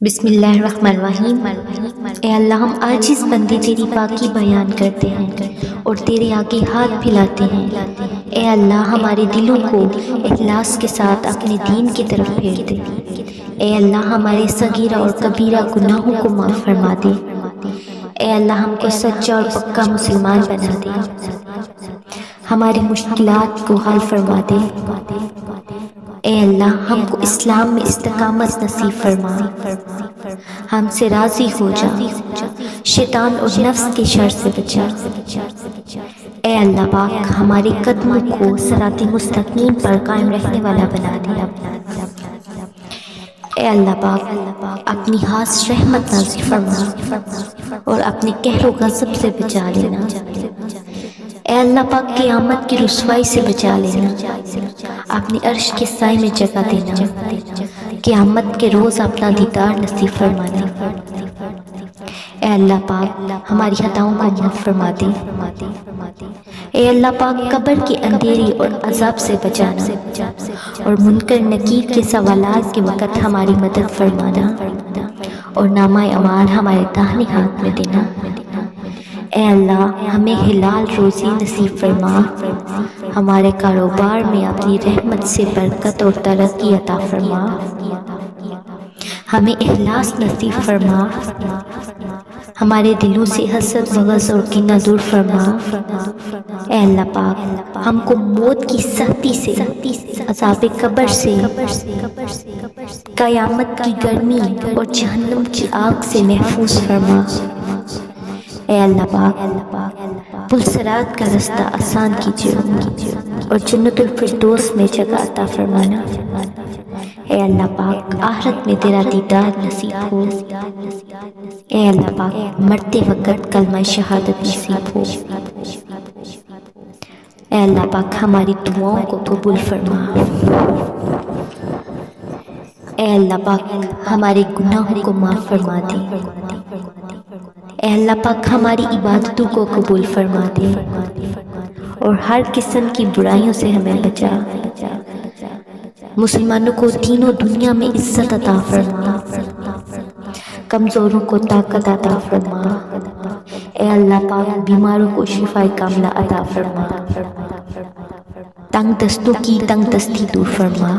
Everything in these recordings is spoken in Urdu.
بسم اللہ الرحمن الرحیم۔ اے اللہ، ہم عاجز بندے تیری پاکی بیان کرتے ہیں اور تیرے آگے ہاتھ پھیلاتے ہیں۔ اے اللہ، ہمارے دلوں کو اخلاص کے ساتھ اپنے دین کی طرف پھیر دے۔ اے اللہ، ہمارے صغیرہ اور کبیرہ گناہوں کو معاف فرما دے۔ اے اللہ، ہم کو سچا اور پکا مسلمان بنا دے۔ ہماری مشکلات کو حل فرما دے۔ اے اللہ، ہم کو اسلام میں استقامت نصیب فرما۔ ہم سے راضی ہو جا، شیطان اور نفس کے شر سے بچا۔ اے اللہ پاک، ہمارے قدموں کو صراط مستقیم پر قائم رہنے والا بنا دے۔ اے اللہ پاک، اپنی خاص رحمت نازل فرما اور اپنے قہر و غضب سے بچا لینا۔ اے اللہ پاک، قیامت کی رسوائی سے بچا لینا، اپنی عرش کے سائے میں جگہ دینا، قیامت کے روز اپنا دیدار نصیب فرمانا۔ اے اللہ پاک، ہماری خطاؤں کو معاف فرما دے۔ اے اللہ پاک، قبر کے اندھیری اور عذاب سے بچانا اور منکر نکیر کے سوالات کے وقت ہماری مدد فرمانا اور نامہ اعمال ہمارے داہنے ہاتھ میں دینا۔ اے اللہ، ہمیں حلال روزی نصیب فرما، ہمارے کاروبار میں اپنی رحمت سے برکت اور ترقی عطا فرما، ہمیں اخلاص نصیب فرما، ہمارے دلوں سے حسد بغض اور کینہ دور فرما۔ اے اللہ پاک، ہم کو موت کی سختی سے، عذاب قبر سے، قیامت کی گرمی اور جہنم کی آگ سے محفوظ فرما۔ اے اللہ پاک، پلسرات کا رستہ آسان کیجیے اور جنت الفردوس میں جگہ عطا فرمانا۔ اے اللہ پاک، آخرت میں تیرا دیدار نصیب ہو۔ اے اللہ پاک، مرتے وقت کلمہ شہادت نصیب ہو۔ اے اللہ پاک، ہماری دعاؤں کو قبول فرما۔ اے اللہ پاک، ہمارے گناہوں کو معاف فرما دے۔ اے اللہ پاک، ہماری عبادتوں کو قبول فرما دے اور ہر قسم کی برائیوں سے ہمیں بچا۔ مسلمانوں کو دین و دنیا میں عزت عطا فرما، کمزوروں کو طاقت عطا فرما۔ اے اللہ پاک، بیماروں کو شفائے کاملہ عطا فرما، تنگ دستوں کی تنگ دستی دور فرما۔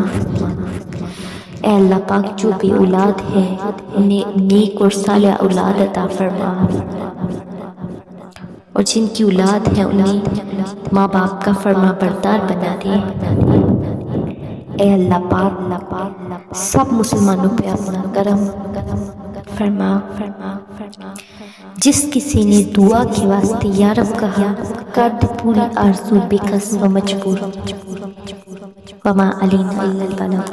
اے اللہ پاک، جو بے اولاد ہے انہیں نیک اور صالح اولاد عطا فرما، اور جن کی اولاد ہے انہیں ماں باپ کا فرما بردار بنا دے۔ اے اللہ پاک، سب مسلمانوں پہ اپنا کرم فرما۔ جس کسی نے دعا کے واسطے یا رب کہا، کر دے پوری آرزو بے کس و مجبور۔ وما علینا الا البلاغ۔